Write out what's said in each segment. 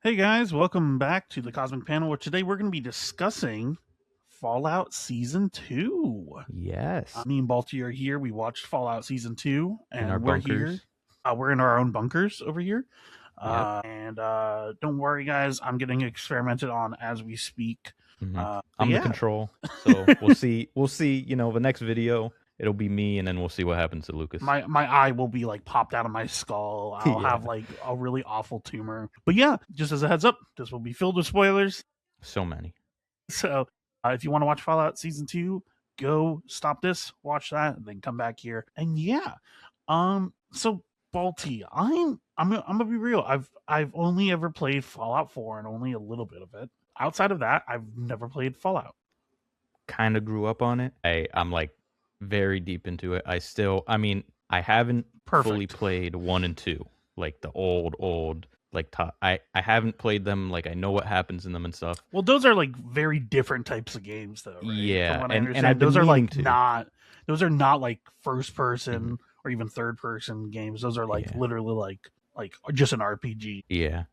Hey guys, welcome back to the Cosmic Panel, where today we're going to be discussing Fallout Season 2. Yes. Me and Balti are here. We watched Fallout Season 2, In our and we're here. bunkers. We're in our own bunkers over here. Yep. And don't worry, guys, I'm getting experimented on as we speak. hmm But I'm the yeah, control. So we'll see. We'll see. The next video, it'll be me, and then we'll see what happens to Lucas. my eye will be like popped out of my skull. I'll Yeah. have like a really awful tumor. But yeah, just as a heads up, this will be filled with spoilers. So many. So if you want to watch Fallout Season 2, go stop this, watch that, and then come back here. And yeah, so Balti, I'm gonna be real. I've only ever played Fallout 4 and only a little bit of it. Outside of that, I've never played Fallout. Kind of grew up on it. I'm like very deep into it. I haven't fully Perfect. played 1 and 2, like the old like top. I haven't played them. Like I know what happens in them and stuff. Well, those are like very different types of games, though, right? From Yeah, what I and understand, I've been those are meaning like to. not. Those are not like first Mhm. person or even third person games. Those are like Yeah. literally like just an RPG. Yeah.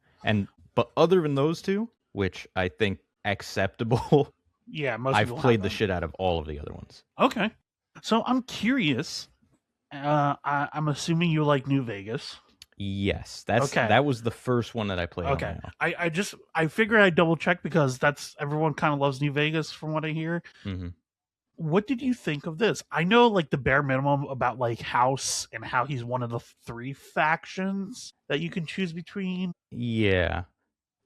But other than those two, which I think acceptable, Yeah, most I've people played the haven't. shit out of all of the other ones. Okay. So I'm curious. I'm assuming you like New Vegas. Yes, Okay. that was the first one that I played on my Okay. own. I figured I'd double check because that's everyone kind of loves New Vegas from what I hear. hmm What did you think of this? I know like the bare minimum about like House and how he's one of the three factions that you can choose between. Yeah.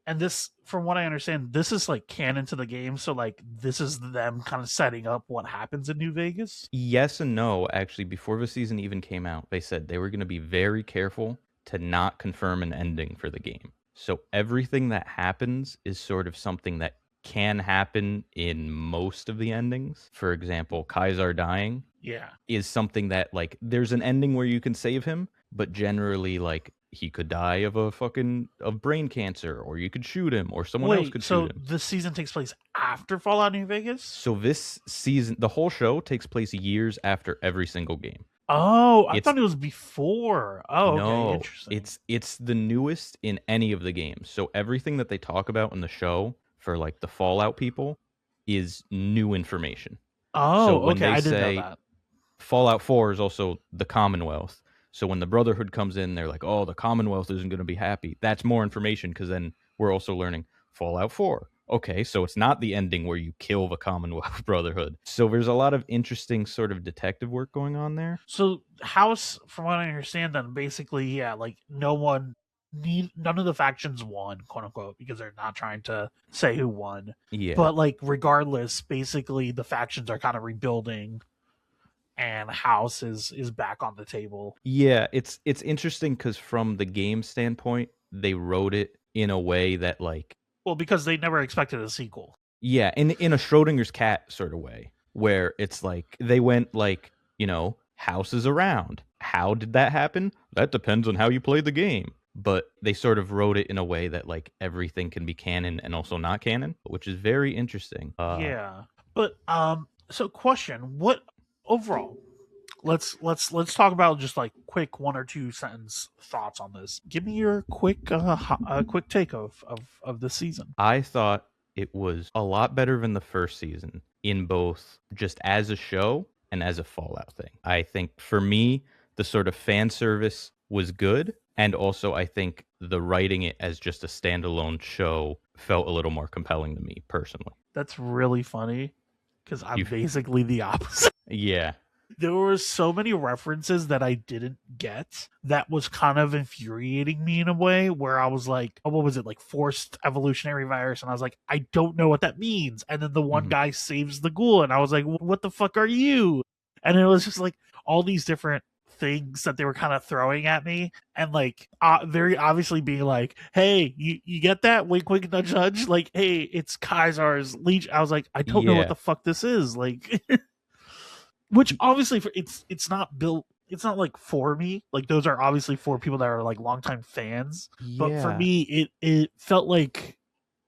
And this, from what I understand, this is like canon to the game. So like this is them kind of setting up what happens in New Vegas. Yes and no. Actually, before the season even came out, they said they were going to be very careful to not confirm an ending for the game. So everything that happens is sort of something that can happen in most of the endings. For example, Kaiser dying Yeah. is something that like there's an ending where you can save him, but generally like he could die of brain cancer, or you could shoot him, or someone else Wait, could shoot so him. the season takes place after Fallout New Vegas? So this season, the whole show takes place years after every single game. Oh, I It's thought it was before. Oh, okay, no, interesting. it's the newest in any of the games. So everything that they talk about in the show for like the Fallout people is new information. So Oh, when okay, they I didn't know say that. Fallout 4 is also the Commonwealth. So when the Brotherhood comes in, they're like, "Oh, the Commonwealth isn't going to be happy." That's more information because then we're also learning Fallout 4. Okay, so it's not the ending where you kill the Commonwealth Brotherhood. So there's a lot of interesting sort of detective work going on there. So House, from what I understand, then basically, yeah, like none of the factions won, quote unquote, because they're not trying to say who won. Yeah. But like regardless, basically the factions are kind of rebuilding and House is back on the table. Yeah, it's interesting because from the game standpoint, they wrote it in a way that like Well, because they never expected a sequel. yeah, in a Schrodinger's cat sort of way, where it's like they went like, houses around. How did that happen? That depends on how you play the game. But they sort of wrote it in a way that like everything can be canon and also not canon, which is very interesting. Yeah. But so question, what overall, let's talk about just like quick one or two sentence thoughts on this. Give me your quick take of this season. I thought it was a lot better than the first season in both just as a show and as a Fallout thing. I think for me, the sort of fan service was good. And also, I think the writing it as just a standalone show felt a little more compelling to me personally. That's really funny because I'm You, basically the opposite. yeah, There were so many references that I didn't get that was kind of infuriating me in a way where I was like, oh, what was it, like forced evolutionary virus? And I was like, I don't know what that means. And then the one mhm, guy saves the ghoul, and I was like, what the fuck are you? And it was just like all these different things that they were kind of throwing at me, and like very obviously being like, hey, you get that, wink wink nudge nudge, like, hey, it's Kaiser's leech. I was like, I don't know what yeah, the fuck this is, like. Which obviously it's not built, it's not like for me, like those are obviously for people that are like longtime fans, but for yeah, me it felt like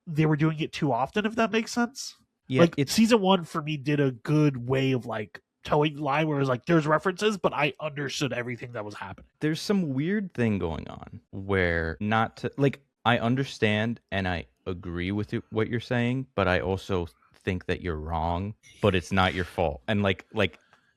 they were doing it too often, if that makes sense. yeah. Like season one for me did a good way of like towing the line where it was like there's references but I understood everything that was happening. There's some weird thing going on where not to like I understand and I agree with what you're saying, but I also think that you're wrong, but it's not your fault. And like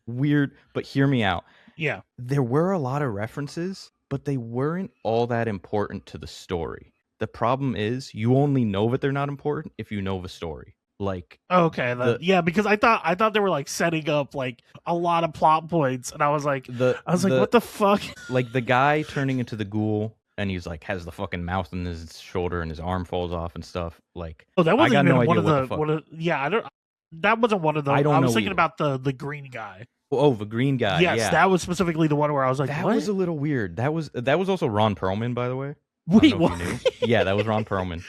weird, but hear me out. Yeah. There were a lot of references, but they weren't all that important to the story. The problem is you only know that they're not important if you know the story. Like Okay, then the yeah, because I thought they were like setting up like a lot of plot points, and I was like, the what the fuck? like the guy turning into the ghoul and he's like has the fucking mouth in his shoulder and his arm falls off and stuff. Like Oh, that I wasn't got no even one idea of what the the fuck. one of yeah. I don't. That wasn't one of the. I I don't was know thinking either. about the green guy. Oh, the green guy, Yes, yeah. that was specifically the one where I was like, That what? was a little weird. That was also Ron Perlman, by the way. I don't Wait, know if what? you knew. Yeah, that was Ron Perlman.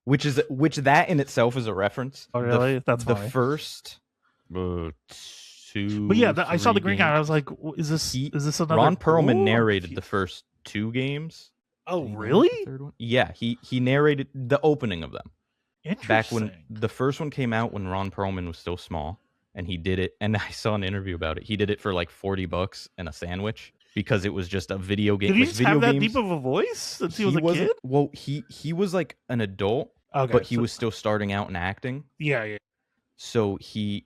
Which that in itself is a reference. Oh, really? That's The funny. first But yeah, two I saw the three green guy. And I was games. like, is this He is this another Ron Perlman ghoul? I'm narrated the confused. first two games. Oh, Did he narrate the really? third one? Yeah, he narrated the opening of them. Back when Interesting. the first one came out when Ron Perlman was still small and he did it and I saw an interview about it. He did it for like $40 and a sandwich because it was just a video game Did he like just have video that deep games. of a voice since he was He a wasn't kid? well, he was like an adult, Okay, but he so was still starting out in acting. yeah. So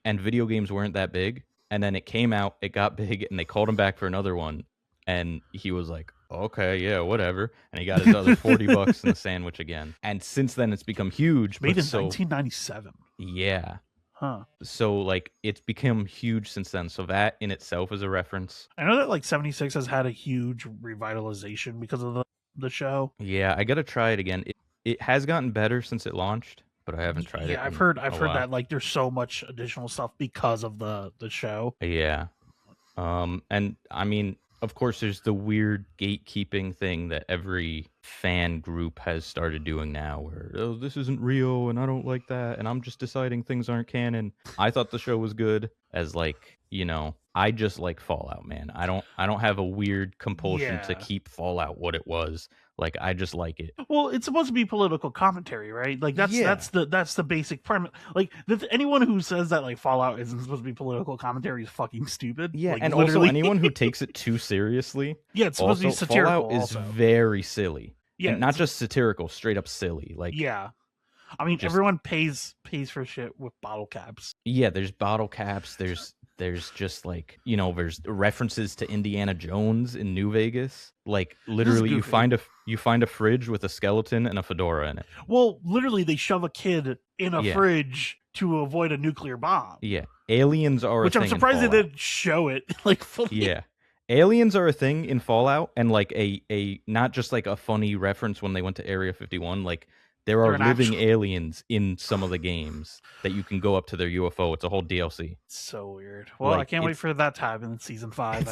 and video games weren't that big. And then it came out, it got big, and they called him back for another one. And he was like, okay, yeah, whatever. And he got his other $40 and a sandwich again. And since then, it's become huge. Made But in so, 1997. yeah. Huh. So, like, it's become huge since then. So, that in itself is a reference. I know that like 76 has had a huge revitalization because of the show. Yeah, I got to try it again. It has gotten better since it launched, but I haven't tried it Yeah, I've in heard a I've heard while. that like there's so much additional stuff because of the show. Yeah. And I mean, of course, there's the weird gatekeeping thing that every fan group has started doing now, where oh, this isn't real, and I don't like that, and I'm just deciding things aren't canon. I thought the show was good, as like I just like Fallout, man. I don't have a weird compulsion to Yeah. keep Fallout what it was. Like I just like it. Well, it's supposed to be political commentary, right? Like that's Yeah. that's the basic premise. Like anyone who says that like Fallout isn't supposed to be political commentary is fucking stupid. Yeah, Like and also literally. anyone who takes it too seriously, Yeah, it's supposed to also be satirical. Fallout is Also, very silly. yeah, And not just satirical, straight up silly. Like yeah. I mean, just everyone pays for shit with bottle caps. yeah, there's bottle caps, there's just like, there's references to Indiana Jones in New Vegas. Like literally goofy. you find a fridge with a skeleton and a fedora in it. Well, literally, they shove a kid in a Yeah. fridge to avoid a nuclear bomb. Yeah. Aliens are Which a I'm thing in surprised they Fallout. didn't show it like fully. Yeah. Aliens are a thing in Fallout, and like a not just like a funny reference when they went to Area 51, like there They're are an living actual- aliens in some of the games that you can go up to their UFO. It's a whole DLC. It's so weird. Well, Like, I can't wait it's- for that to happen in season 5.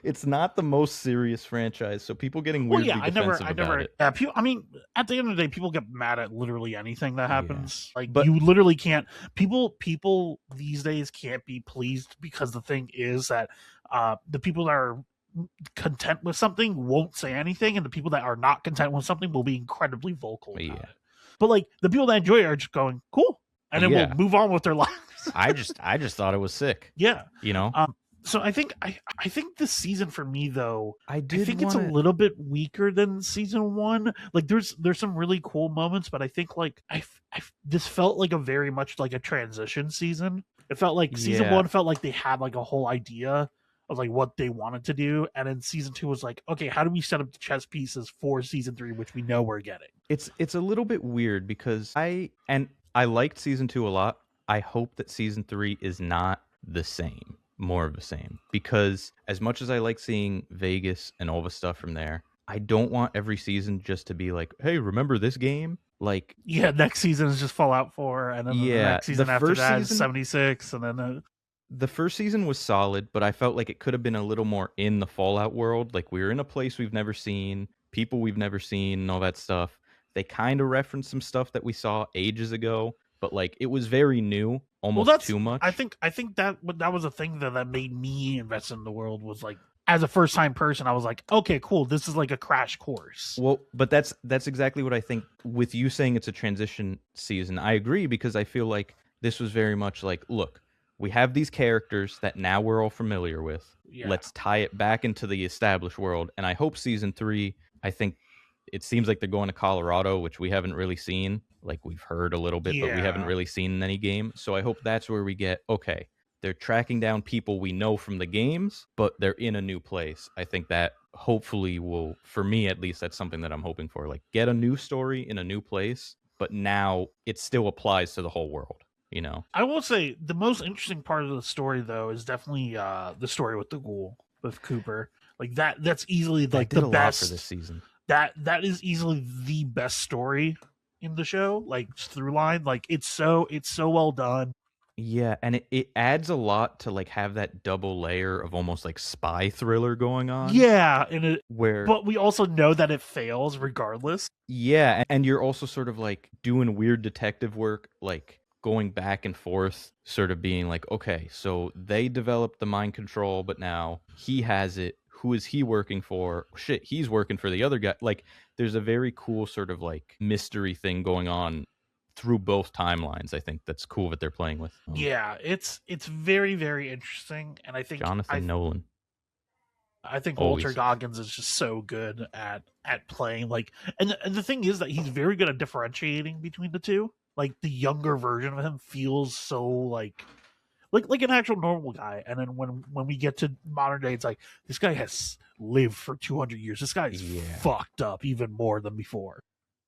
It's not the most serious franchise, so people getting Well, weirdly yeah, defensive I about never. it. Yeah, I mean, at the end of the day, people get mad at literally anything that happens. Like, But- you literally can't. People these days can't be pleased because the thing is that the people that are content with something won't say anything, and the people that are not content with something will be incredibly vocal about Yeah. it. But like the people that enjoy it are just going cool, and then Yeah. we'll move on with their lives. I just thought it was sick. Yeah. You know? So I think this season for me though, I I did think it's a little bit weaker than season 1. Like there's some really cool moments, but I think like this felt like a very much like a transition season. It felt like season Yeah. 1 felt like they had like a whole idea of like what they wanted to do, and then season 2 was like, okay, how do we set up the chess pieces for season 3, which we know we're getting. It's a little bit weird because I liked season 2 a lot. I hope that season 3 is not the same, more of the same. Because as much as I like seeing Vegas and all the stuff from there, I don't want every season just to be like, hey, remember this game? Like, Yeah, next season is just Fallout 4, and then the Yeah, next season the after first that is season- 76, and then the first season was solid, but I felt like it could have been a little more in the Fallout world. Like, we're in a place we've never seen, people we've never seen, and all that stuff. They kind of referenced some stuff that we saw ages ago, but like it was very new, almost too much. I think that was a thing that made me invest in the world, was like, as a first time person, I was like, okay, cool, this is like a crash course. Well, but that's exactly what I think. With you saying it's a transition season, I agree, because I feel like this was very much like, look, we have these characters that now we're all familiar with. Yeah. Let's tie it back into the established world. And I hope season 3, I think it seems like they're going to Colorado, which we haven't really seen. Like we've heard a little bit, but we haven't Yeah. really seen in any game. So I hope that's where we get, okay, they're tracking down people we know from the games, but they're in a new place. I think that hopefully will, for me at least, that's something that I'm hoping for. Like get a new story in a new place, but now it still applies to the whole world, you know? I will say the most interesting part of the story though is definitely the story with the ghoul with Cooper. Like that's easily That like did the a lot for this best. season. That is easily the best story in the show, like through line. Like it's so well done. Yeah, and it adds a lot to like have that double layer of almost like spy thriller going on Yeah, and it where but we also know that it fails regardless. yeah, and you're also sort of like doing weird detective work, like going back and forth, sort of being like, okay, so they developed the mind control, but now he has it. Who is he working for? Shit, he's working for the other guy. Like, there's a very cool sort of like mystery thing going on through both timelines. I think that's cool that they're playing with. Yeah, it's very very interesting, and Jonathan Nolan, I think Walter always. Goggins is just so good at playing like, and the thing is that he's very good at differentiating between the two. Like the younger version of him feels so like an actual normal guy, and then when we get to modern day, it's like this guy has lived for 200 years. This guy is Yeah. fucked up even more than before.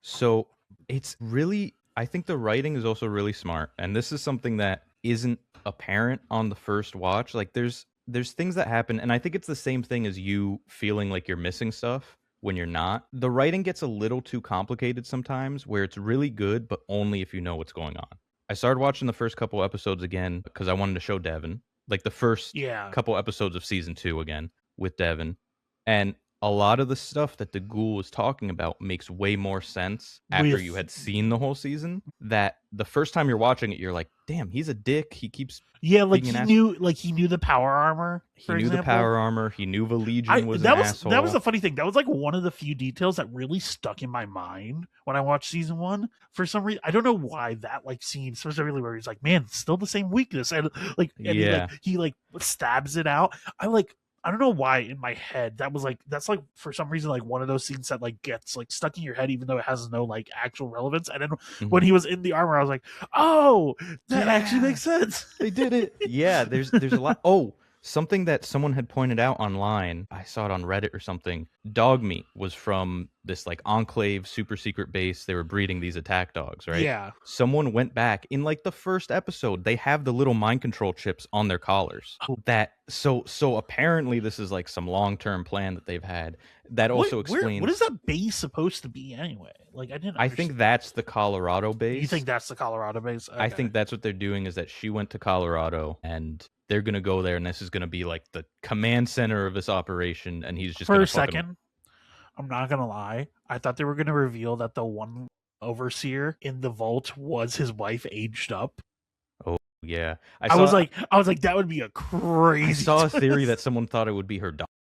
So it's really, I think the writing is also really smart, and this is something that isn't apparent on the first watch. Like there's things that happen, and I think it's the same thing as you feeling like you're missing stuff when you're not. The writing gets a little too complicated sometimes, where it's really good, but only if you know what's going on. I started watching the first couple episodes again because I wanted to show Devin, like the first Yeah, couple episodes of season 2 again with Devin, and a lot of the stuff that the ghoul was talking about makes way more sense after you with had seen the whole season. That the first time you're watching it, you're like, damn, he's a dick. He keeps yeah, like being an he knew the power armor. he For knew the example, power armor. He knew the Legion was an that was asshole. the funny thing. That was like one of the few details that really stuck in my mind when I watched season one. For some reason, I don't know why that like scene specifically where he's like, "Man, it's still the same weakness," and Yeah. he like stabs it out. I don't know why in my head that was like that's like for some reason like one of those scenes that like gets like stuck in your head even though it has no like actual relevance. And then when Mhm. he was in the armor, I was like, "Oh, that actually Yeah. makes sense." They did it. Yeah, there's a lot. Oh, something that someone had pointed out online. I saw it on Reddit or something. Dog meat was from this like enclave super secret base. They were breeding these attack dogs, right? Yeah. Someone went back in like the first episode. They have the little mind control chips on their collars. Oh. That so apparently this is like some long-term plan that they've had. That also explains what is that base supposed to be anyway? Like I didn't. I think that's the Colorado base. You think that's the Colorado base? Okay. I think that's what they're doing, is that she went to Colorado and they're gonna go there, and this is gonna be like the command center of this operation, and he's just for gonna a second, I'm not gonna lie. I thought they were gonna reveal that the one overseer in the vault was his wife aged up. Oh yeah, I was like, that would be a crazy. I saw a twist. theory that someone thought it would be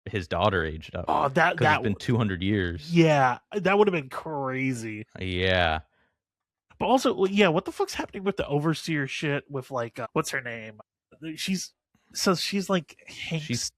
his daughter aged up. Oh, that because it's been 200 years. Yeah, that would have been crazy. Yeah. But also, yeah, what the fuck's happening with the overseer shit? With like, what's her name? She's like Hank's.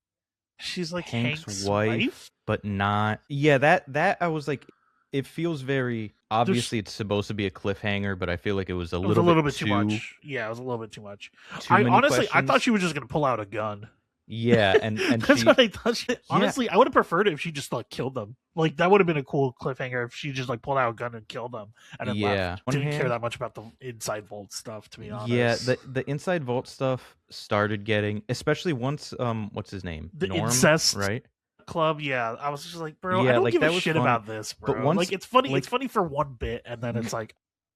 She's like Hank's wife, but not. Yeah, that I was like, it feels very obviously it's supposed to be a cliffhanger, but I feel like it was a little bit too much. Yeah, it was a little bit too much. I thought she was just gonna pull out a gun. Yeah, and that's what I thought. Honestly, I would have preferred it if she just like killed them. Like that would have been a cool cliffhanger if she just like pulled out a gun and killed them and then left. Didn't care that much about the inside vault stuff, to be honest. Yeah, the inside vault stuff started getting, especially once what's his name? The Norm, incest right? Club. Yeah, I was just like, bro, yeah, I don't like, give that a was shit fun. about this, bro. But once, like it's funny. like, it's funny for one bit, and then it's like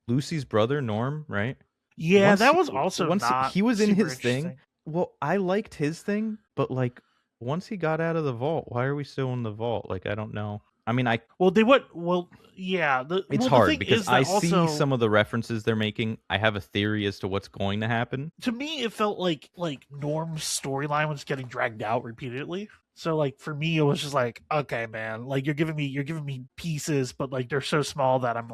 Lucy's brother Norm, right? Yeah, once that was also once not he was in his thing. interesting. Well, I liked his thing, but like once he got out of the vault, why are we still in the vault? Like, I don't know. I mean, yeah. It's hard because I see some of the references they're making. I have a theory as to what's going to happen. To me, it felt like Norm's storyline was getting dragged out repeatedly. So like for me, it was just like, okay, man, like you're giving me pieces, but like they're so small that I'm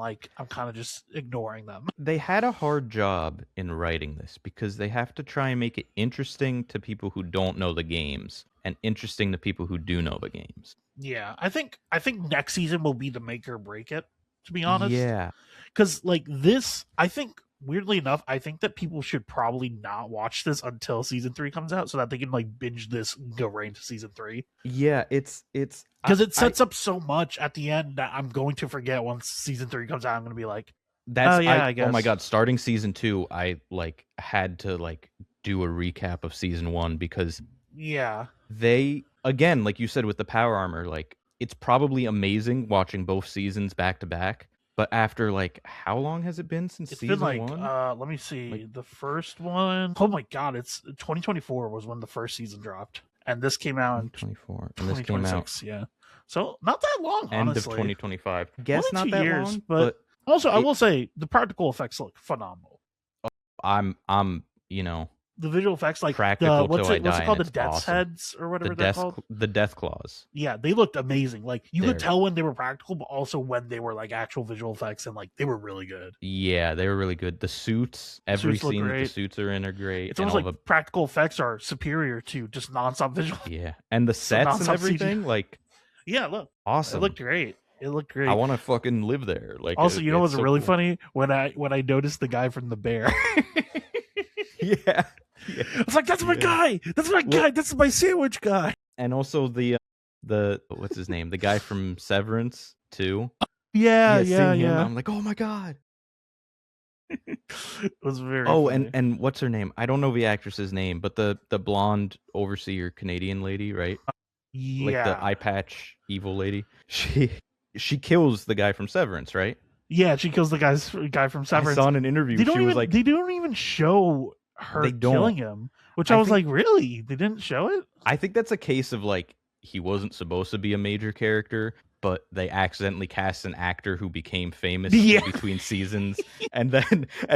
kind of just ignoring them. They had a hard job in writing this because they have to try and make it interesting to people who don't know the games and interesting to people who do know the games. Yeah, I think next season will be the make or break it. To be honest, Yeah. because like this, I think weirdly enough, I think that people should probably not watch this until season three comes out, so that they can like binge this and go right into season three. Yeah, it's Because it I sets up so much at the end that I'm going to forget once season three comes out. I'm going to be like, oh that's yeah, I I oh my guess. god, starting season 2, I like had to like do a recap of season 1 because Yeah, they again, like you said with the power armor, like it's probably amazing watching both seasons back to back, but after like how long has it been since it's been season like 1? let me Like see, the first one. Oh my god, it's 2024 was when the first season dropped, and this came out in 2024 and this came out 2026. Yeah, so not that long, end of honestly. 2025. Only Guess two not that years, long, but but also I it will say the practical effects look phenomenal. I'm, you know, The visual effects, like the practical till I what's die it and called, the it's Death's awesome. Heads or whatever they're called. The death claws. Yeah, they looked amazing. Like you could They're tell when they were practical, but also when they were like actual visual effects, and like they were really good. Yeah, they were really good. The suits, The every suits look scene that the great. suits are in are great, It's and almost all like the practical effects are superior to just nonstop visual, yeah, and the so sets and nonstop CG. everything, like Yeah, look, it awesome. looked great. It looked I great. want to fucking live there. Like Also, you know it's what's so really cool. funny, when I noticed the guy from the bear. Yeah, yeah, I was like, "That's my yeah. guy! That's my Well, guy! That's my sandwich guy!" and also the what's his name? The guy from Severance too. Yeah, Yeah, yeah, seeing him, yeah. I'm like, oh my god. It was very Oh, funny. and what's her name? I don't know the actress's name, but the blonde overseer Canadian lady, right? Like the Yeah, eye patch evil lady. She kills the guy from Severance, right? yeah. She kills the guy from I Severance. saw in an interview she was like They don't even show they her don't. killing him, which I I was think like, really? They didn't show it? I think that's a case of like he wasn't supposed to be a major character, but they accidentally cast an actor who became famous Yeah, in between seasons, and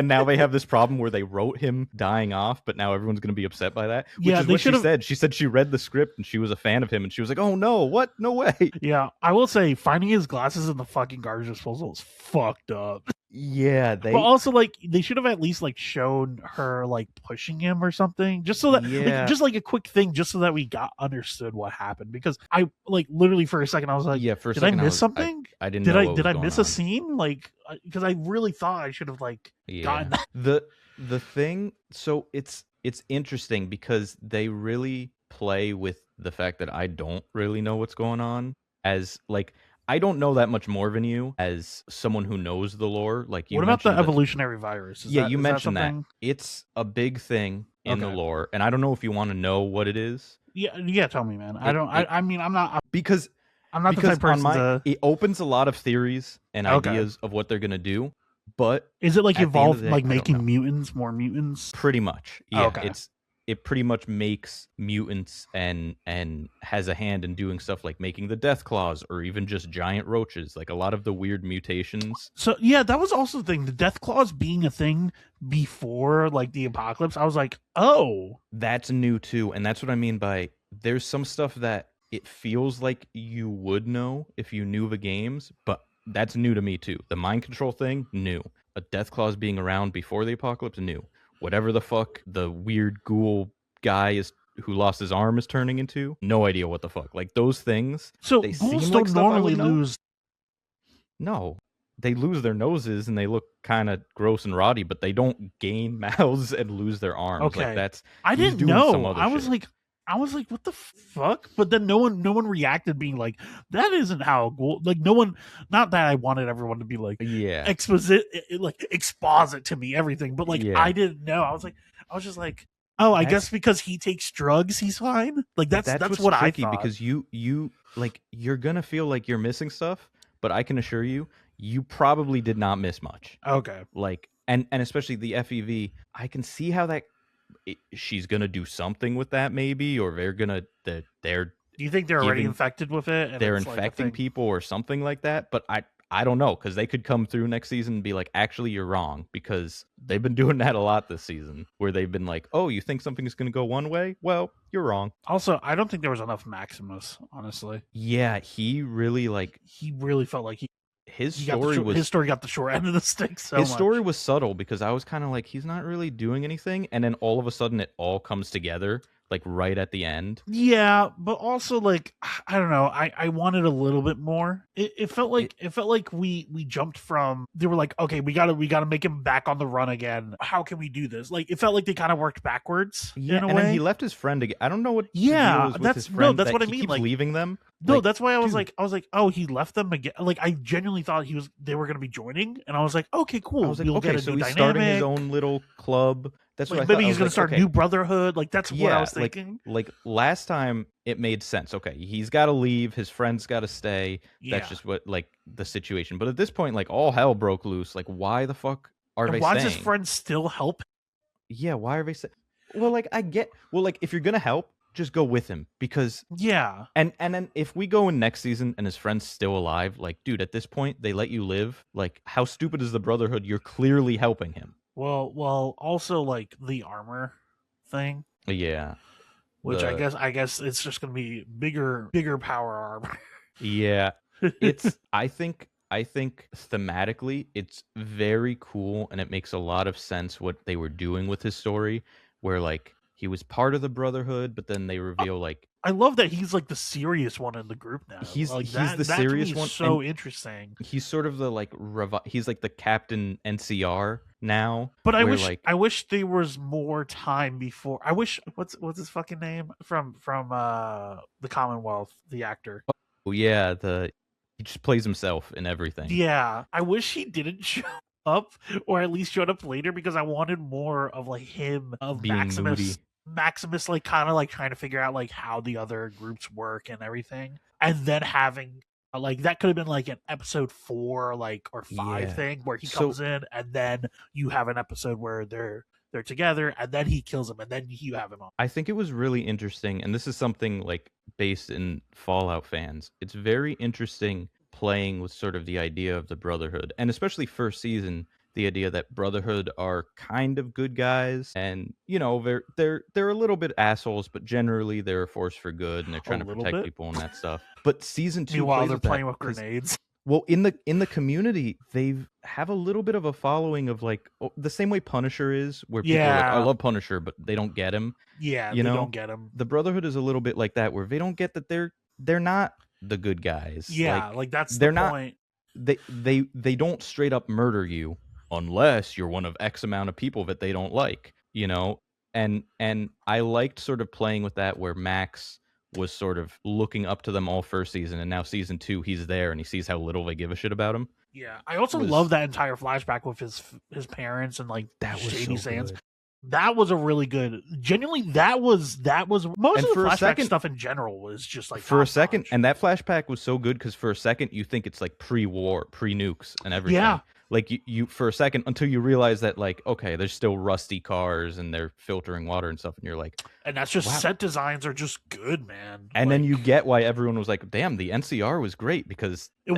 now they have this problem where they wrote him dying off, but now everyone's going to be upset by that, which yeah. is They what should she have. said. She said she read the script and she was a fan of him, and she was like, "Oh no, what? No way!" Yeah, I will say finding his glasses in the fucking garbage disposal is fucked up. Yeah, But they also, like, they should have at least like shown her like pushing him or something, just so that like yeah just like a quick thing, just so that we got understood what happened. Because I like literally for a second I was like, yeah. For a did I second, miss something? I didn't know what Did was I going miss a on. scene? Like, because I really thought I should have like gotten Yeah. that. The thing, so it's interesting because they really play with the fact that I don't really know what's going on, as like I don't know that much more than you as someone who knows the lore. Like you What about the mentioned that evolutionary virus? yeah, you Is that mentioned that. something? It's a big thing in the Okay. lore, and I don't know if you want to know what it is. Yeah, yeah. Tell me, man. I It don't. it I mean, because I'm not the type of on person my to. it opens a lot of theories and Okay. ideas of what they're gonna do, but Is it like at the end of evolved, the day, like I don't making know. mutants, more mutants? Pretty much. Yeah, Okay. it pretty much makes mutants and has a hand in doing stuff like making the death claws or even just giant roaches, like a lot of the weird mutations. So yeah, that was also the thing. The death claws being a thing before like the apocalypse. I was like, oh, That's new too, and that's what I mean by there's some stuff that it feels like you would know if you knew the games, but that's new to me too. The mind control thing, new. A death claws being around before the apocalypse, new. Whatever the fuck the weird ghoul guy is who lost his arm is turning into, no idea what the fuck. Like those things, so they ghouls seem like don't stuff I normally would know. lose. No. They lose their noses and they look kind of gross and rotty, but they don't gain mouths and lose their arms. Like Okay, that's I he's didn't doing some know. other shit. I was like, what the fuck? But then no one reacted, being like, that isn't how a ghoul. Like no one. Not that I wanted everyone to be like Yeah. exposit, like exposit to me everything, but like I Yeah. didn't know. I was just like, oh, I guess That's because he takes drugs, he's fine. Like that's that's what's what I tricky thought. because you like you're gonna feel like you're missing stuff, but I can assure you, you probably did not miss much. Okay. Like and especially the FEV, I can see how that she's gonna do something with that maybe, or they're Do you think they're already giving infected with it and they're it's like a infecting thing? people or something like that. But I don't know, because they could come through next season and be like, actually, you're wrong, because they've been doing that a lot this season, where they've been like, oh, you think something's going to go one way? Well, you're wrong. Also, I don't think there was enough Maximus, honestly. Yeah, he really He really felt like his he got the story short, was his story got the short end of the stick so his much. story was subtle, because I was kind of like, he's not really doing anything, and then all of a sudden it all comes together like right at the end. Yeah, but also like I don't know. I wanted a little bit more. It felt like we jumped from they were like, okay, we gotta make him back on the run again. How can we do this? Like it felt like they kind of worked backwards Yeah, in a and way. then he left his friend again. I don't know what the Yeah, deal is with his that's friend. that's that what I he mean. keeps Like leaving them. no, Like, that's why dude, I was like, oh, he left them again. Like I genuinely thought they were gonna be joining, and I was like, okay, I cool. was like, We'll get okay, a so new he's starting his dynamic. own little club. That's what Like I thought. maybe I he's was gonna like, start okay, new brotherhood. Like that's what I yeah, was thinking. like last time it made sense. Okay, he's got to leave. His friends got to stay. That's Yeah. just what like the situation. But at this point, like all hell broke loose. Like, why the fuck are And they why does his staying? friend still help? Yeah, why are they staying? Well, like I get. Well, like if you're gonna help, just go with him, because Yeah. and then if we go in next season and his friend's still alive, like dude, at this point they let you live. Like how stupid is the Brotherhood? You're clearly helping him. Well, also like the armor thing, Yeah. which The I guess it's just gonna be bigger power armor. Yeah. It's I think thematically it's very cool, and it makes a lot of sense what they were doing with his story, where like he was part of the Brotherhood, but then they reveal like I love that he's like the serious one in the group now. Like he's the that to me serious is one, and so interesting. he's sort of the like he's like the Captain NCR now, But where like I wish there was more time before. I wish what's his fucking name from the Commonwealth, the actor. oh yeah, he just plays himself in everything. Yeah, I wish he didn't show up, or at least showed up later, because I wanted more of like him of Being moody. Maximus like kind of like trying to figure out like how the other groups work and everything, and then having like that could have been like an episode 4 like or 5 Yeah. thing where he So comes in, and then you have an episode where they're together, and then he kills him, and then you have him on. I think it was really interesting, and this is something like based in Fallout fans. It's very interesting playing with sort of the idea of the Brotherhood, and especially first season, the idea that Brotherhood are kind of good guys, and you know they're a little bit assholes, but generally they're a force for good, and they're A trying to little protect bit. people and that stuff. But season 2 Meanwhile, plays they're with that playing with 'cause grenades. well, in the community, they have a little bit of a following of like the same way Punisher is, where people are like, I Yeah, love Punisher, but they don't get him. yeah, You they know, don't get him. the Brotherhood is a little bit like that, where they don't get that they're not the good guys. Yeah, Like like that's the they're not point. they don't straight up murder you unless you're one of X amount of people that they don't like. You know, and I liked sort of playing with that, where Max was sort of looking up to them all first season, and now season 2 he's there and he sees how little they give a shit about him. Yeah, I also Was love that entire flashback with his parents and like that was Shady so Sands. good. That was a really good. Genuinely, that was most And of the for a flashback second, stuff in general was just like for a top second, notch. and that flashback was so good because for a second you think it's like pre-war, pre-nukes and everything. Yeah, Like you for a second, until you realize that like, okay, there's still rusty cars and they're filtering water and stuff, and you're like, and that's just wow. set designs are just good, man. And then you Like, get why everyone was like, damn, the NCR was great, because it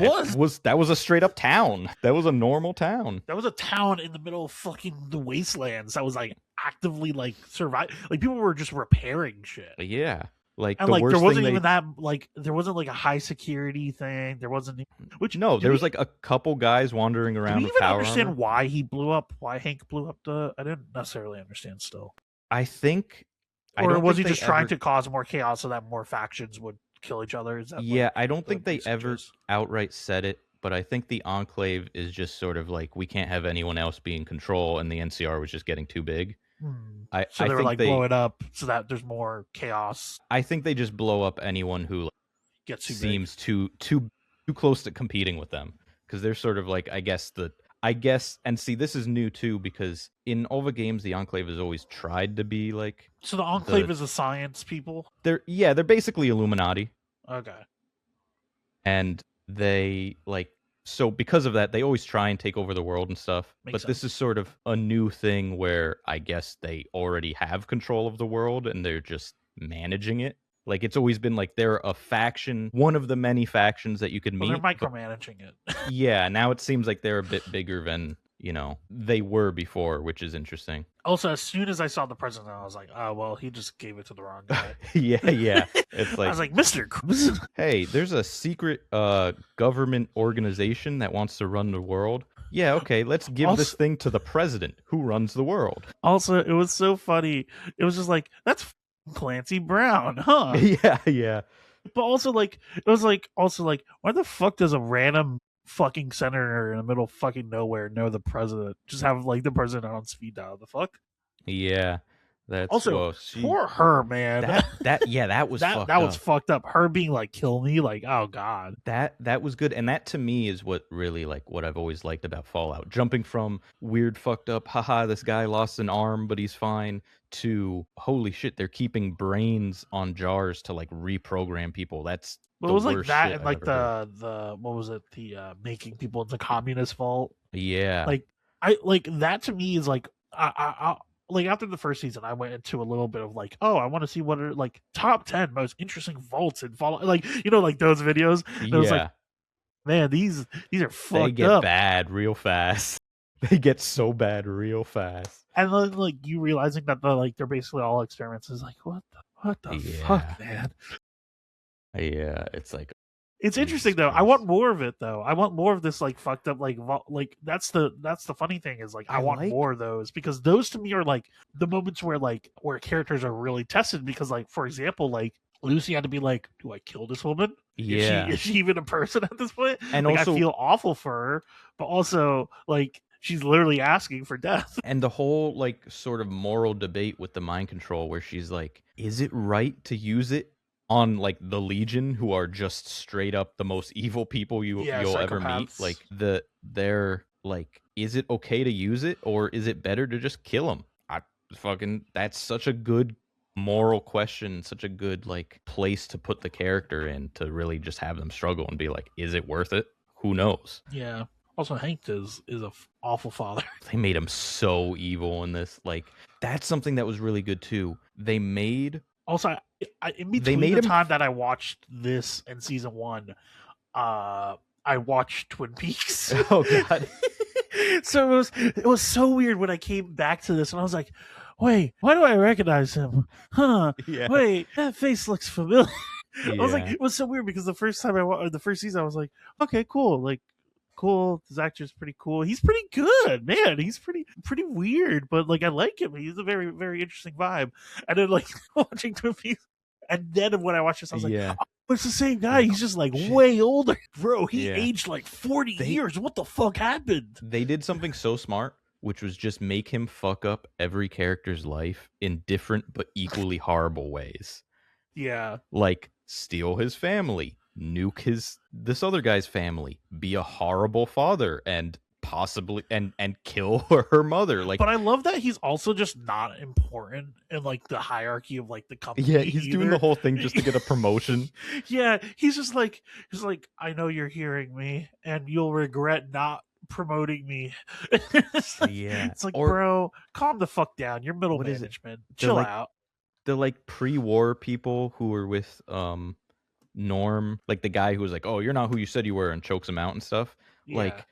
that was a straight up town. That was a normal town. that was a town in the middle of fucking the wastelands that was like actively like survive. Like people were just repairing shit. Yeah. Like And the like there worst wasn't thing even that like there wasn't like a high security thing. There wasn't which No, do there we, was like a couple guys wandering do we around with even power understand armor. why he blew up? Why Hank blew up the? I didn't necessarily understand still. I think I Or don't was think he they just trying ever to cause more chaos so that more factions would kill each other? Is that like Yeah, I don't the think they basic ever gist? outright said it, but I think the Enclave is just sort of like, we can't have anyone else be in control, and the NCR was just getting too big. So I they were think like blow it up so that there's more chaos. I think they just blow up anyone who Gets too big. seems too close to competing with them, because they're sort of like, I guess, and see, this is new too, because in all the games the Enclave has always tried to be like So the Enclave is the science people. they're basically Illuminati, Okay. and they like, so because of that they always try and take over the world and stuff. Makes But this sense. is sort of a new thing where I guess they already have control of the world and they're just managing it. Like, it's always been like they're a faction, one of the many factions that you could Well, they're meet. But micromanaging it. yeah, now it seems like they're a bit bigger than, they were before, which is interesting. Also, as soon as I saw the president, I was like, oh, well, he just gave it to the wrong guy. Yeah, yeah. It's I like, was like, Mr. Cruz. hey, there's a secret government organization that wants to run the world. Yeah, okay, let's give this thing to the president who runs the world. Also, it was so funny. It was just like, that's Clancy Brown, huh? Yeah, yeah. But also, like, it was like, also, like, why the fuck does a random fucking senator in the middle of fucking nowhere know the president? Just have, like, the president on speed dial. The fuck? Yeah. That's Also, poor her, man. That was fucked that was up. fucked up. Her being like, kill me, like, oh god. That was good, and that to me is what really, like, what I've always liked about Fallout. Jumping from weird fucked up, haha, this guy lost an arm but he's fine, to holy shit, they're keeping brains on jars to like reprogram people. That's But the it was like worst that, shit and I've like ever heard. the what was it? The making people into communist fault. Yeah. Like I like that to me is like I like after the first season, I went into a little bit of like, oh, I want to see what are like top 10 most interesting vaults in Fallout, like like those videos. And it was like, Yeah. man, these are They fucked get up. bad real fast. They get so bad real fast. And then like you realizing that they're basically all experiments is like, what the fuck, man. Yeah, it's like, It's Jesus interesting though. I Christ. want more of it though. I want more of this like fucked up like that's the funny thing is like I want more of those, because those to me are like the moments where characters are really tested, because like for example like Lucy had to be like, do I kill this woman? Yeah. Is she even a person at this point? And like, also, I feel awful for her, but also like she's literally asking for death. and the whole like sort of moral debate with the mind control where she's like, is it right to use it on like the Legion, who are just straight up the most evil people you'll ever meet? Like they're like, is it okay to use it, or is it better to just kill them? That's such a good moral question, such a good like place to put the character in, to really just have them struggle and be like, is it worth it? Who knows? Yeah. Also, Hank is a awful father. They made him so evil in this. Like, that's something that was really good too. They made Also, in between the time that I watched this and season 1, I watched Twin Peaks. Oh god. So it was so weird when I came back to this and I was like, wait, why do I recognize him? Huh? Yeah. Wait, that face looks familiar. Yeah. I was like, it was so weird because the first time the first season, I was like, okay, cool, like cool. This actor's pretty cool. He's pretty good, man. He's pretty weird, but like I like him. He's a very very interesting vibe. And then like watching Twin Peaks, and then when I watched this, I was like, oh, it's the same guy. He's just like way older, bro. He aged like 40 years. What the fuck happened? They did something so smart, which was just make him fuck up every character's life in different but equally horrible ways. Yeah. Like steal his family, nuke this other guy's family, be a horrible father, and possibly and kill her mother. Like, but I love that he's also just not important in like the hierarchy of like the company. Yeah, he's doing the whole thing just to get a promotion. Yeah, he's like, I know you're hearing me, and you'll regret not promoting me. It's like, it's like, bro, calm the fuck down. You're middle management. Chill out. The like pre-war people who were with Norm, like the guy who was like, oh, you're not who you said you were, and chokes him out and stuff. Yeah. Like,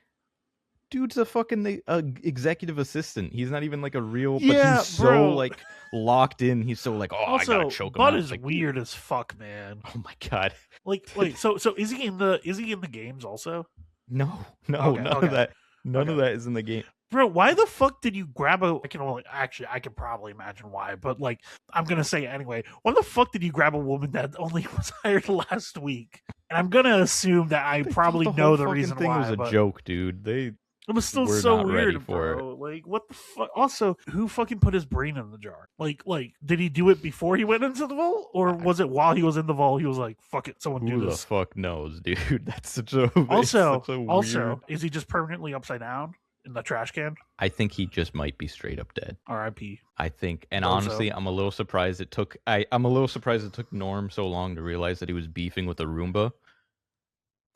dude's a fucking executive assistant. He's not even like a real, but he's so like locked in. He's so like, oh, also, I gotta choke him out. Bud is like, weird as fuck, man. Oh my god. Like so is he in the games also? No, none of that. None of that is in the game. Bro, why the fuck did you grab I can probably imagine why, but like I'm gonna say it anyway. Why the fuck did you grab a woman that only was hired last week? And I'm gonna assume that I probably know the reason thing why. Was a joke, dude. It was still so weird, bro. Like, what the fuck? Also, who fucking put his brain in the jar? Like, did he do it before he went into the vault, or was it while he was in the vault? He was like, "Fuck it, someone do this." Who the fuck knows, dude? That's such a also, is he just permanently upside down in the trash can? I think he just might be straight up dead. R.I.P. I think, and honestly, I'm a little surprised it took. I'm a little surprised it took Norm so long to realize that he was beefing with a Roomba.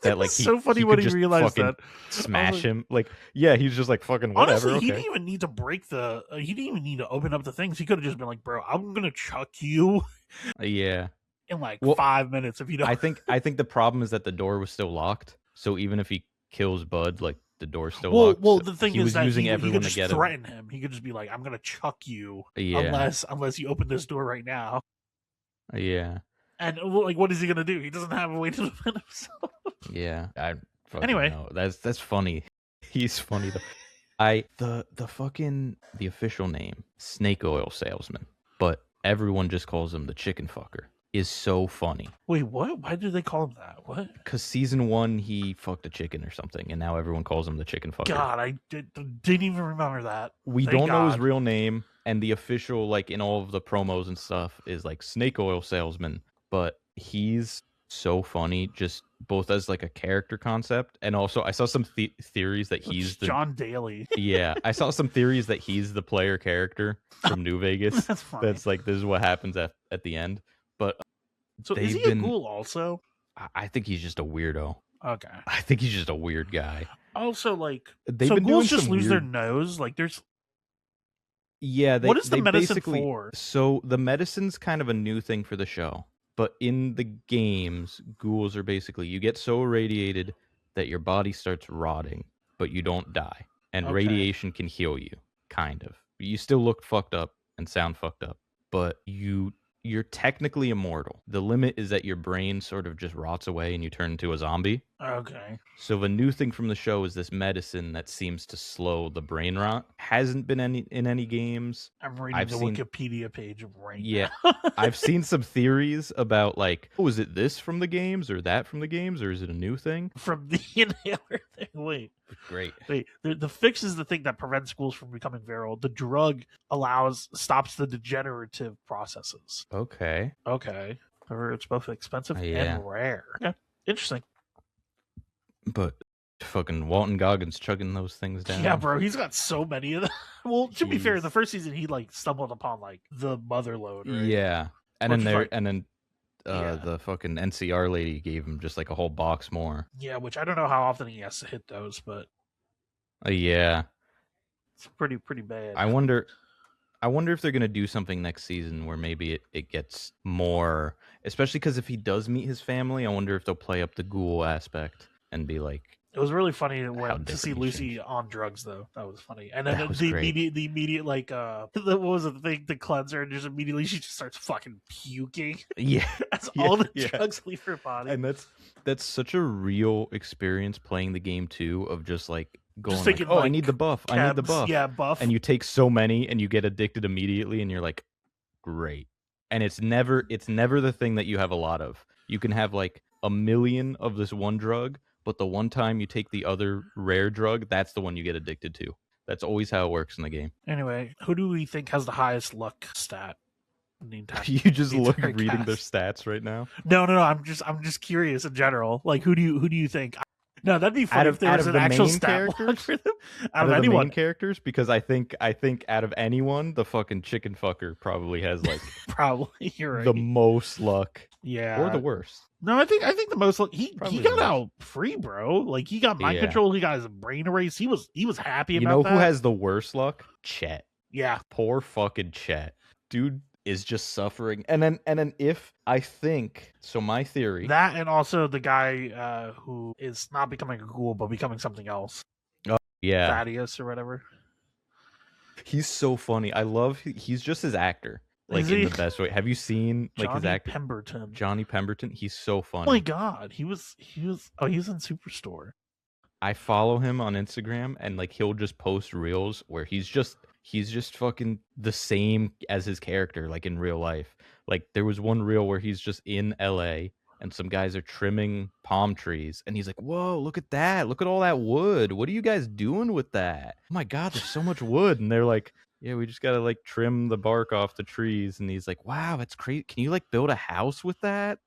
That like so funny when he realized that. Smash him. Like, yeah, he's just like fucking whatever. Honestly, he didn't even need to break the. He didn't even need to open up the things. He could have just been like, "Bro, I'm gonna chuck you." Yeah. in like Well, 5 minutes if you don't. I think the problem is that the door was still locked. So even if he kills Bud, like the door's still Well, locked. well, So the thing he is was that using he could everyone to just get him. threaten him. He could just be like, "I'm gonna chuck you Yeah. unless you open this door right now." Yeah. And like, what is he gonna do? He doesn't have a way to defend himself. Yeah. I fucking Anyway, know. That's funny. He's funny though. The fucking the official name, snake oil salesman, but everyone just calls him the chicken fucker, is so funny. wait, what? Why did they call him that? What? Because season 1 he fucked a chicken or something, and now everyone calls him the chicken fucker. God, I didn't even remember that. We Thank don't know his God. real name, and the official, like in all of the promos and stuff, is like snake oil salesman. But he's so funny, just both as like a character concept, and also I saw some theories that he's It's the John Daly. yeah. I saw some theories that he's the player character from New Vegas. That's funny. That's like this is what happens at the end. But So is they've he a been. ghoul also? I think he's just a weirdo. Okay. I think he's just a weird guy. Also, like, They've so been ghouls doing just some lose their weird. nose. Like, there's Yeah, what is the they medicine basically for? so the medicine's kind of a new thing for the show. But in the games, ghouls are basically you get so irradiated that your body starts rotting, but you don't die. And Okay. radiation can heal you, kind of. You still look fucked up and sound fucked up, but you're technically immortal. The limit is that your brain sort of just rots away and you turn into a zombie. Okay. So the new thing from the show is this medicine that seems to slow the brain rot. Hasn't been in any games. I'm reading I've the seen- Wikipedia page right Yeah, now. I've seen some theories about like, oh, is it this from the games or that from the games or is it a new thing? From the inhaler thing. Wait. Great. The fix is the thing that prevents ghouls from becoming viral. The drug stops the degenerative processes. Okay. Okay. However, it's both expensive Yeah. and rare. Yeah. Interesting. But fucking Walton Goggins chugging those things down. Yeah, bro, he's got so many of them. Well, to be fair, Jeez. the first season he like stumbled upon like the mother load, right? Yeah. And Which then is like- the fucking NCR lady gave him just like a whole box more. Yeah, which I don't know how often he has to hit those, but Yeah. it's pretty bad. I wonder if they're gonna do something next season where maybe it gets more, especially because if he does meet his family, I wonder if they'll play up the ghoul aspect and be like, It was really funny to different see he Lucy changed. on drugs, though. That was funny. And then That was the great. immediate like what was it, the thing, the cleanser, and just immediately she just starts fucking puking. yeah. That's Yeah, all the yeah. drugs leave her body. And that's such a real experience playing the game too, of just like going like, thinking, oh, I like, need the buff, I need the Kebs, buff. yeah, buff. And you take so many and you get addicted immediately and you're like, great. And it's never the thing that you have a lot of. You can have like a million of this one drug, but the one time you take the other rare drug, that's the one you get addicted to. That's always how it works in the game. Anyway, who do we think has the highest luck stat in the entire? You just the look entire reading their cast? stats right now. No. I'm just curious in general. Like, who do you think? No, that'd be funny Out of- if there out was of an the actual main stat block characters? for them. Out Out of of the anyone, main characters, because I think out of anyone, the fucking chicken fucker probably has like probably you're right. the most luck Yeah, or the worst. No, I think the most he Probably got the out free, bro. Like he got mind Yeah. control. He got his brain erased. He was happy You about know that. who has the worst luck? Chet. Yeah, Poor fucking Chet. Dude is just suffering. And then if I think so, my theory. that and also the guy who is not becoming a ghoul but becoming something else, Yeah, Thaddeus or whatever. he's so funny. I love. He's just his actor, like Is in he? the best way. Have you seen like his Johnny actor? Pemberton. Johnny Pemberton. He's so Oh funny. my god, he was. Oh, he was in Superstore. I follow him on Instagram and like he'll just post reels where he's just fucking the same as his character like in real life. Like there was one reel where he's just in LA and some guys are trimming palm trees and he's like, "Whoa, look at that. Look at all that wood. What are you guys doing with that? Oh my god, there's so much wood." And they're like, "Yeah, we just got to like trim the bark off the trees." And he's like, "Wow, that's crazy. Can you like build a house with that?"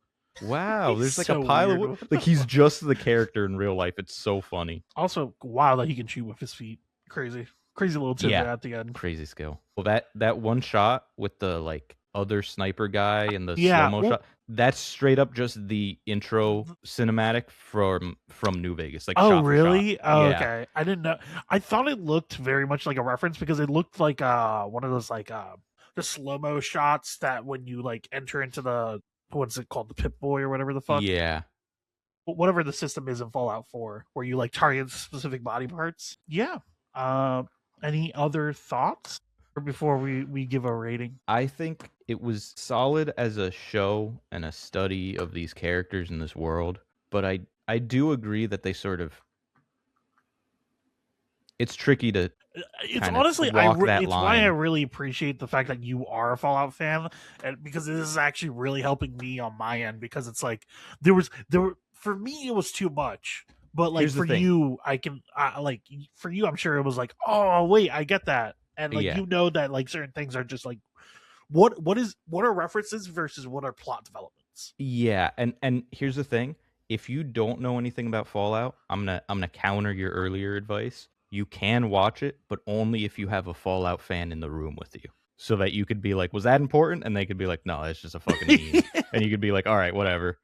Wow, He's there's like so a pile of weird. wood. Like he's just the character in real life. It's so funny. Also, wild that he can shoot with his feet. Crazy little tidbit Yeah. at the end. Crazy skill. Well, that one shot with the like other sniper guy and the Yeah, slow mo well- shot, that's straight up just the intro cinematic from New Vegas. Like, Oh, shot for really? shot. Oh, Yeah. okay. I didn't know. I thought it looked very much like a reference because it looked like one of those like the slow mo shots that when you like enter into the what's it called, the Pip Boy or whatever the fuck, Yeah. whatever the system is in Fallout 4, where you like target specific body parts. Yeah. Uh, any other thoughts before we give a rating? I think it was solid as a show and a study of these characters in this world, but I do agree that they sort of, it's tricky to It's kind of honestly, walk that it's why I line. really appreciate the fact that you are a Fallout fan, and because this is actually really helping me on my end. Because it's like there were for me it was too much, but like Here's the for thing. you, like for you, I'm sure it was like, oh wait, I get that, and like Yeah. you know that like certain things are just like what are references versus what are plot developments. Yeah, and here's the thing. If you don't know anything about Fallout, I'm gonna counter your earlier advice. You can watch it, but only if you have a Fallout fan in the room with you. So that you could be like, was that important? And they could be like, no, it's just a fucking meme. And you could be like, all right, whatever.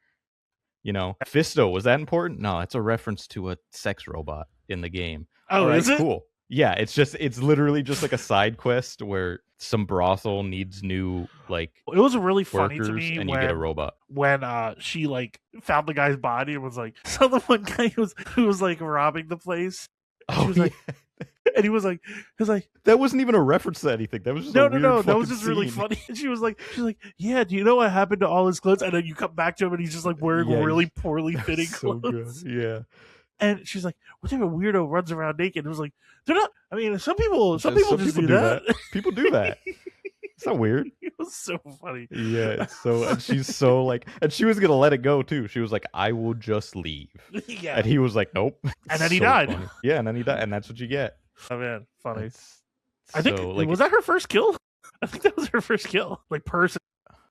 You know, Fisto, was that important? No, it's a reference to a sex robot in the game. All Oh, right, is it? cool. Yeah, it's literally just like a side quest where some brothel needs new like It was really funny to workers me and you get a robot. when she like found the guy's body and was like, so the one guy who was like robbing the place. And she Oh was yeah. like, and he was like, That wasn't even a reference to anything. That was just no, a no, weird no, that fucking was just really scene. funny. And she's like, yeah, do you know what happened to all his clothes? And then you come back to him and he's just like wearing Yeah, really poorly fitting so clothes. good. Yeah. And she's like, what type of weirdo runs around naked? It was like, they're not. I mean, some people just do that. People do that. It's not weird. It was so funny. Yeah, it's so, and she's so like, and she was gonna let it go too. She was like, I will just leave. Yeah. And he was like, nope. And then he So died. funny. Yeah, and then he died, and that's what you get. Oh man, funny. It's I think so, like, was that her first kill? I think that was her first kill. Like person.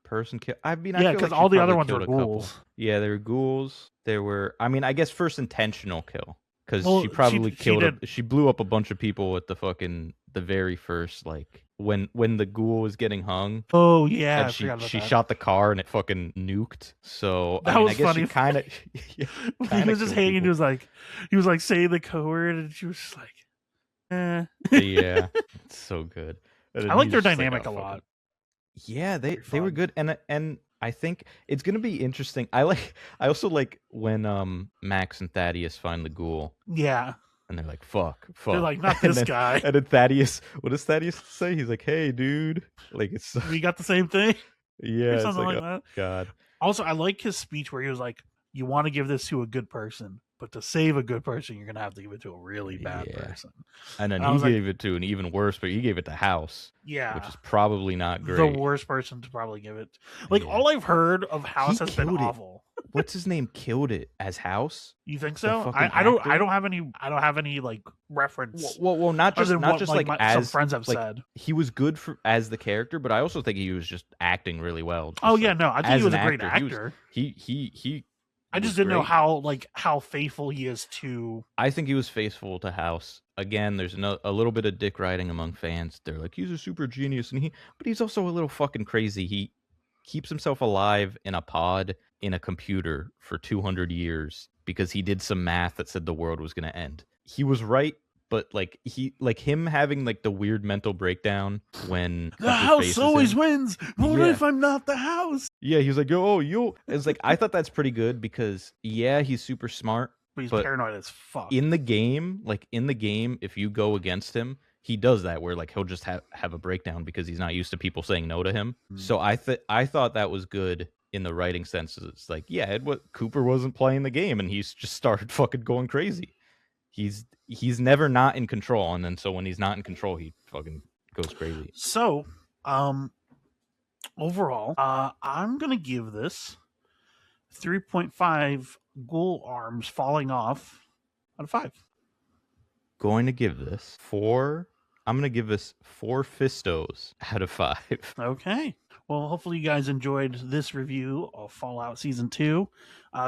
person kill. I mean, Yeah, I feel because like all she the other probably ones were killed a couple. ghouls. Yeah, there were ghouls. There were. I mean, I guess first intentional kill because Well, she probably she killed. did. She blew up a bunch of people at the very first like when the ghoul was getting hung. Oh yeah, And I forgot about she that. shot the car and it fucking nuked. So That I mean, was I guess funny. she kind of. He was just hanging. He was like saying the code word, and she was just like, eh. Yeah, it's so good. And I then like he's their just like, dynamic "Oh, a fuck lot. it." Yeah, they Very were fun. good, and I think it's gonna be interesting. I also like when Max and Thaddeus find the ghoul Yeah, and they're like, fuck. they're like, not And this then, guy. and then Thaddeus, what does Thaddeus say? He's like, hey, dude. Like, it's so, We got the same thing, yeah, or it's something like, like oh that. god. Also, I like his speech where he was like, "You want to give this to a good person, but to save a good person, you're gonna have to give it to a really bad Yeah. person." And then And I he was like, gave it to an even worse, but he gave it to House, yeah, which is probably not the great. worst person to probably give it. Like Yeah. all I've heard of House He has been killed it. awful. What's his name? Killed it as House? You think The so? fucking I don't actor? have any like reference. Well, not Other just than not what, just like, like some as friends have like said. he was good for as the character, but I also think he was just acting really well. Just, Oh yeah, like, no, I think as he was an a great actor, actor. He I just was didn't know great. how faithful he is to. I think he was faithful to House. Again, there's a little bit of dick riding among fans. They're like, he's a super genius, but he's also a little fucking crazy. He keeps himself alive in a pod in a computer for 200 years because he did some math that said the world was going to end. He was right, but like him having like the weird mental breakdown when The Cooper house faces always him. wins. What Yeah. if I'm not the house? Yeah, he's like, oh, you. It's like I thought that's pretty good because yeah, he's super smart. But he's But paranoid as fuck. in the game, if you go against him, he does that where like he'll just have a breakdown because he's not used to people saying no to him. So I thought that was good in the writing sense. It's like, yeah, Cooper wasn't playing the game and he's just started fucking going crazy. He's never not in control, and then so when he's not in control, he fucking goes crazy. So, overall, I'm gonna give this 3.5 ghoul arms falling off out of 5. Going to give this 4. I'm gonna give this 4 Fistos out of 5. Okay. Well, hopefully you guys enjoyed this review of Fallout Season 2.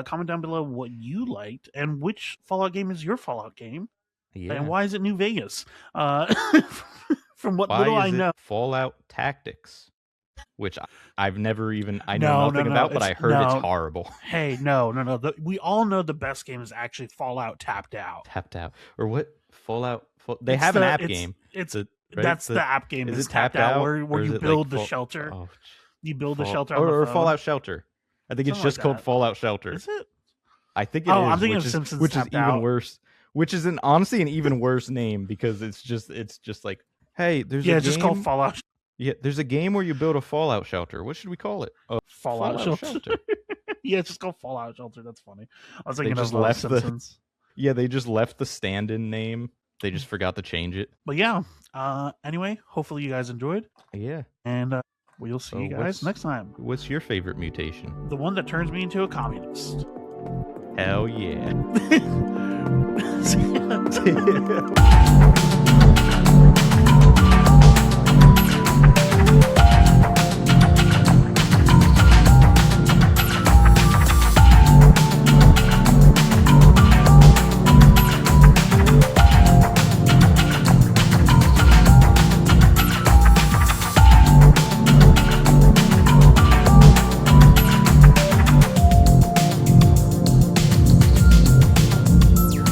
Comment down below what you liked and which Fallout game is your Fallout game. Yeah. And why is it New Vegas? From what Why little is I it know. Fallout Tactics, which I've never even I No, know nothing no, about, but I heard it's horrible. Hey, no. We all know the best game is actually Fallout Tapped Out. Tapped Out or what? Fallout. They have an app game. That's the app game. Is Is it Tapped Tapped Out, Out, where or is you it build like the shelter. Oh, You build the shelter or on the phone. Fallout Shelter. I think it's Something just like called that. Fallout Shelter. Is it? I think it Oh, is, I'm thinking of Simpsons which is Tapped even Out. worse. Which is honestly an even worse name because it's just like, hey, there's a Yeah, it's just called game. Fallout Yeah, there's a game where you build a fallout shelter. What should we call it? Fallout Shelter. Shelter. Yeah, it's just called Fallout Shelter. That's funny. I was They thinking just of left Simpsons. they just left the stand-in name. They just forgot to change it. But yeah. Anyway, hopefully you guys enjoyed, Yeah. and we'll see you guys next time. What's your favorite mutation? The one that turns me into a communist. Hell yeah.